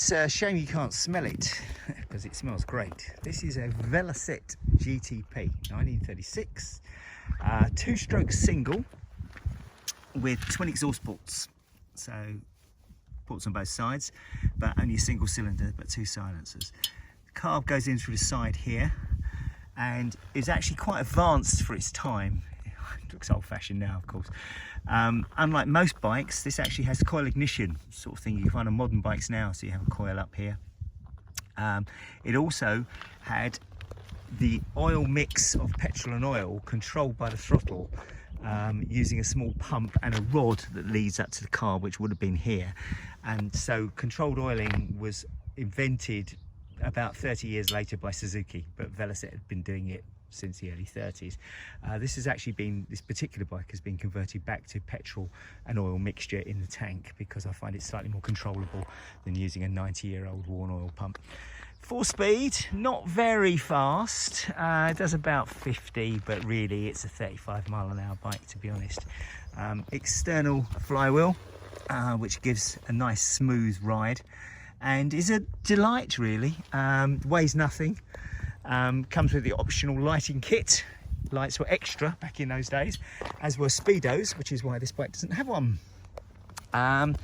It's a shame you can't smell it because it smells great. This is a Velocette GTP 1936, two-stroke single with twin exhaust ports. So ports on both sides, but only a single cylinder, but two silencers. The carb goes in through the side here and is actually quite advanced for its time. It looks old-fashioned now, of course. Unlike most bikes, this actually has coil ignition, sort of thing you can find on modern bikes now. So you have a coil up here. It also had the oil mix of petrol and oil controlled by the throttle, using a small pump and a rod that leads up to the carb, which would have been here. And so controlled oiling was invented about 30 years later by Suzuki, but Velocette had been doing it since the early 30s. This particular bike has been converted back to petrol and oil mixture in the tank because I find it slightly more controllable than using a 90-year-old worn oil pump. 4-speed, not very fast. It does about 50, but really it's a 35-mile-an-hour bike, to be honest. External flywheel, which gives a nice smooth ride and is a delight, really. Weighs nothing. Comes with the optional lighting kit. Lights were extra back in those days, as were speedos, which is why this bike doesn't have one. And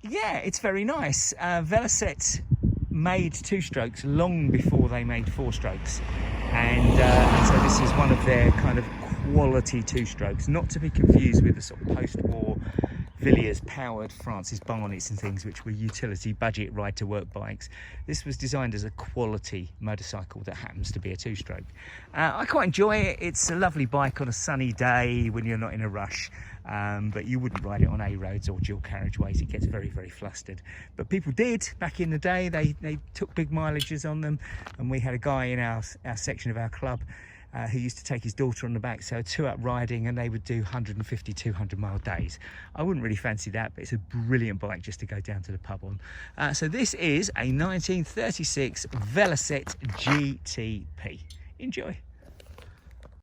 yeah, it's very nice. Velocette made two-strokes long before they made four-strokes, and so this is one of their kind of quality two-strokes, not to be confused with the sort of post-war Villiers powered Francis Barnett's and things, which were utility budget ride to work bikes. This was designed as a quality motorcycle that happens to be a two-stroke. I quite enjoy it. It's a lovely bike on a sunny day when you're not in a rush, but you wouldn't ride it on A roads or dual carriageways. It gets very, very flustered, but people did back in the day. They took big mileages on them, and we had a guy in our section of our club who used to take his daughter on the back, so two-up riding, and they would do 150, 200-mile days. I wouldn't really fancy that, but it's a brilliant bike just to go down to the pub on. So this is a 1936 Velocette GTP. Enjoy.